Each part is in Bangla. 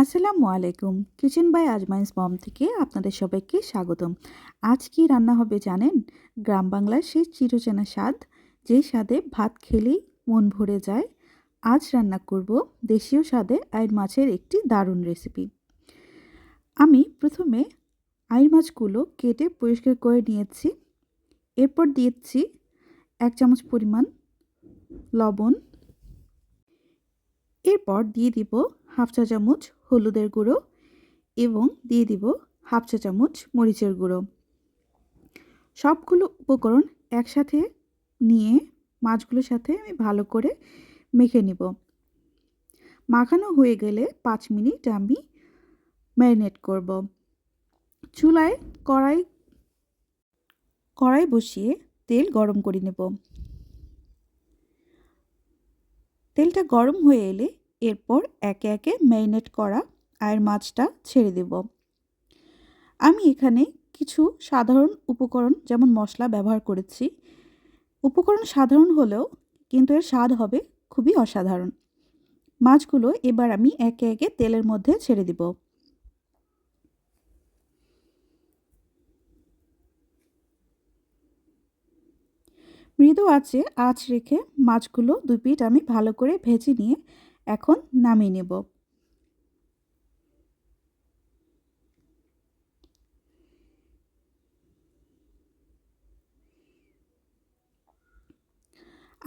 আসসালামু আলাইকুম। কিচেন বাই আজমাইন্স মম থেকে আপনাদের সবাইকে স্বাগতম। আজ কি রান্না হবে জানেন? গ্রাম বাংলার সেই চিরচেনা স্বাদ, যেই স্বাদে ভাত খেলেই মন ভরে যায়। আজ রান্না করব দেশীয় স্বাদে আইড় মাছের একটি দারুণ রেসিপি। আমি প্রথমে আইড় মাছগুলো কেটে পরিষ্কার করে নিয়েছি। এরপর দিয়েছি 1 চামচ পরিমাণ লবণ। এরপর দিয়ে দিব হাফ চা চামচ হলুদের গুঁড়ো এবং দিয়ে দিব হাফ চা চামচ মরিচের গুঁড়ো। সবগুলো উপকরণ একসাথে নিয়ে মাছগুলোর সাথে আমি ভালো করে মেখে নিব। মাখানো হয়ে গেলে 5 মিনিট আমি ম্যারিনেট করব। চুলায় কড়াই বসিয়ে তেল গরম করে নেব। তেলটা গরম হয়ে এলে এরপর একে একে ম্যারিনেট করা আইড় মাছটা ছেড়ে দেব। আমি এখানে কিছু সাধারণ উপকরণ যেমন মশলা ব্যবহার করেছি। উপকরণ সাধারণ হলেও কিন্তু এর স্বাদ হবে খুবই অসাধারণ। মাছগুলো এবার আমি একে একে তেলের মধ্যে ছেড়ে দিব। মৃদু আঁচ রেখে মাছগুলো 2 পিঠ আমি ভালো করে ভেজে নিয়ে এখন নামিয়ে নেব।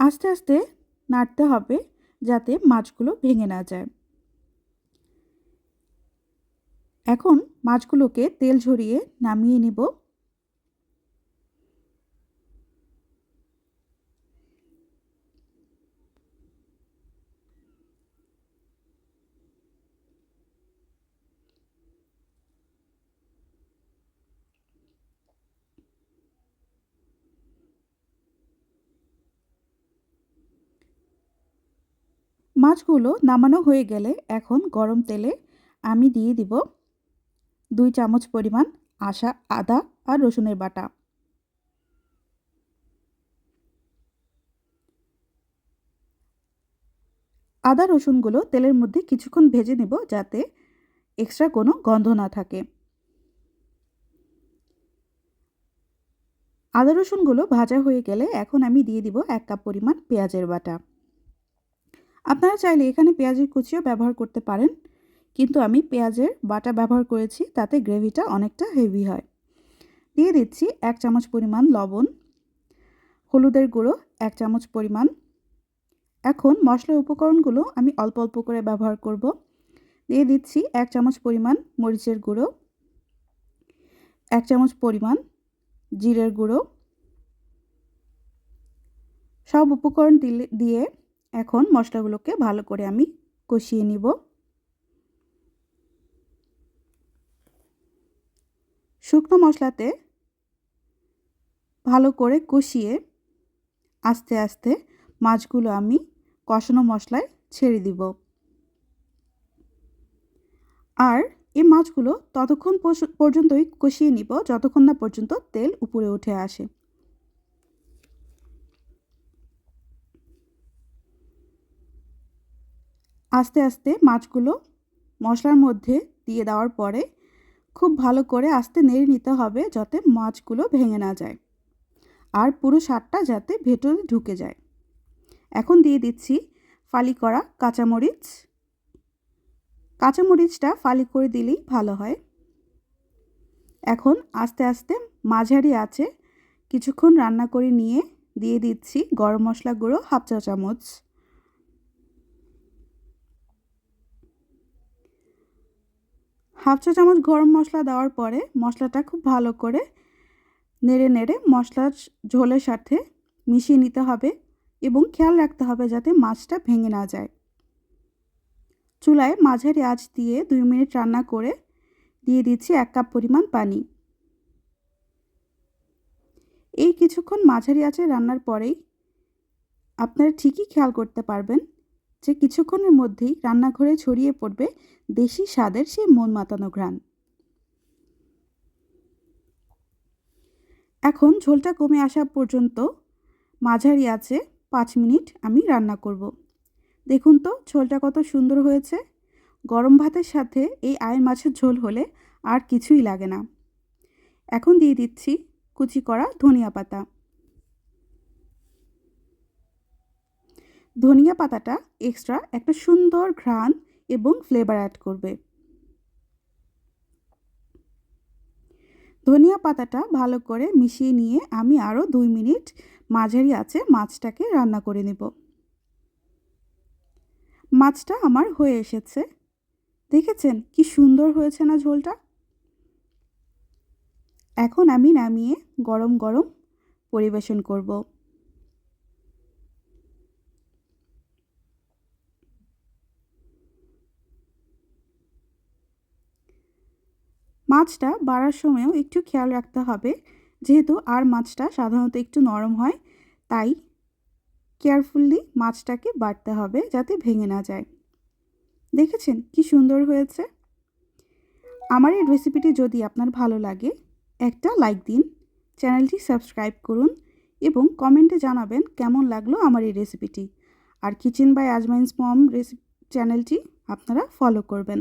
আস্তে আস্তে নাড়তে হবে যাতে মাছগুলো ভেঙে না যায়। এখন মাছগুলোকে তেল ঝরিয়ে নামিয়ে নেব। মাছগুলো নামানো হয়ে গেলে এখন গরম তেলে আমি দিয়ে দিব 2 চামচ পরিমাণ আদা আর রসুনের বাটা। আদা রসুনগুলো তেলের মধ্যে কিছুক্ষণ ভেজে নেব যাতে এক্সট্রা কোনো গন্ধ না থাকে। আদা রসুনগুলো ভাজা হয়ে গেলে এখন আমি দিয়ে দিব 1 কাপ পরিমাণ পেঁয়াজের বাটা। আপনারা চাইলে এখানে পেঁয়াজের কুচিও ব্যবহার করতে পারেন, কিন্তু আমি পেঁয়াজের বাটা ব্যবহার করেছি, তাতে গ্রেভিটা অনেকটা হেভি হয়। দিয়ে দিচ্ছি 1 চামচ পরিমাণ লবণ, হলুদের গুঁড়ো 1 চামচ পরিমাণ। এখন মশলার উপকরণগুলো আমি অল্প অল্প করে ব্যবহার করব। দিয়ে দিচ্ছি 1 চামচ পরিমাণ মরিচের গুঁড়ো, 1 চামচ পরিমাণ জিরের গুঁড়ো। সব উপকরণ দিয়ে এখন মশলাগুলোকে ভালো করে আমি কষিয়ে নিব। শুকনো মশলাতে ভালো করে কষিয়ে আস্তে আস্তে মাছগুলো আমি কষানো মশলায় ছেড়ে দিব। আর এই মাছগুলো ততক্ষণ পর্যন্তই কষিয়ে নিব যতক্ষণ না পর্যন্ত তেল উপরে উঠে আসে। আস্তে আস্তে মাছগুলো মশলার মধ্যে দিয়ে দেওয়ার পরে খুব ভালো করে আস্তে নেড়ে নিতে হবে যাতে মাছগুলো ভেঙে না যায় আর পুরো স্বাদটা যাতে ভেতরে ঢুকে যায়। এখন দিয়ে দিচ্ছি ফালি করা কাঁচামরিচ। কাঁচামরিচটা ফালি করে দিলেই ভালো হয়। এখন আস্তে আস্তে মাঝারি আঁচে কিছুক্ষণ রান্না করে নিয়ে দিয়ে দিচ্ছি গরম মশলা গুঁড়ো হাফ চা চামচ। হাফ চা চামচ গরম মশলা দেওয়ার পরে মশলাটা খুব ভালো করে নেড়ে নেড়ে মশলার ঝোলের সাথে মিশিয়ে নিতে হবে এবং খেয়াল রাখতে হবে যাতে মাছটা ভেঙে না যায়। চুলায় মাঝারি আঁচ দিয়ে 2 মিনিট রান্না করে দিয়ে দিচ্ছি 1 কাপ পরিমাণ পানি। এই কিছুক্ষণ মাঝারি আঁচে রান্নার পরেই আপনারা ঠিকই খেয়াল করতে পারবেন যে কিছুক্ষণের মধ্যেই রান্নাঘরে ছড়িয়ে পড়বে দেশি স্বাদের সেই মন মাতানো ঘ্রাণ। এখন ঝোলটা কমে আসা পর্যন্ত মাঝারি আঁচে 5 মিনিট আমি রান্না করব। দেখুন তো ঝোলটা কত সুন্দর হয়েছে। গরম ভাতের সাথে এই আয়ের মাছের ঝোল হলে আর কিছুই লাগে না। এখন দিয়ে দিচ্ছি কুচি করা ধনিয়া পাতা। ধনিয়া পাতাটা এক্সট্রা একটা সুন্দর ঘ্রাণ এবং ফ্লেভার অ্যাড করবে। ধনিয়া পাতাটা ভালো করে মিশিয়ে নিয়ে আমি আরও 2 মিনিট মাঝারি আঁচে মাছটাকে রান্না করে নেব। মাছটা আমার হয়ে এসেছে। দেখেছেন কি সুন্দর হয়েছে না ঝোলটা? এখন আমি নামিয়ে গরম গরম পরিবেশন করব। মাছটা বাড়ার সময়ও একটু খেয়াল রাখতে হবে, যেহেতু আর মাছটা সাধারণত একটু নরম হয়, তাই কেয়ারফুলি মাছটাকে বাড়তে হবে যাতে ভেঙে না যায়। দেখেছেন কি সুন্দর হয়েছে? আমার এই রেসিপিটি যদি আপনার ভালো লাগে একটা লাইক দিন, চ্যানেলটি সাবস্ক্রাইব করুন এবং কমেন্টে জানাবেন কেমন লাগলো আমার এই রেসিপিটি। আর কিচেন বাই আজমাইন্স মম চ্যানেলটি আপনারা ফলো করবেন।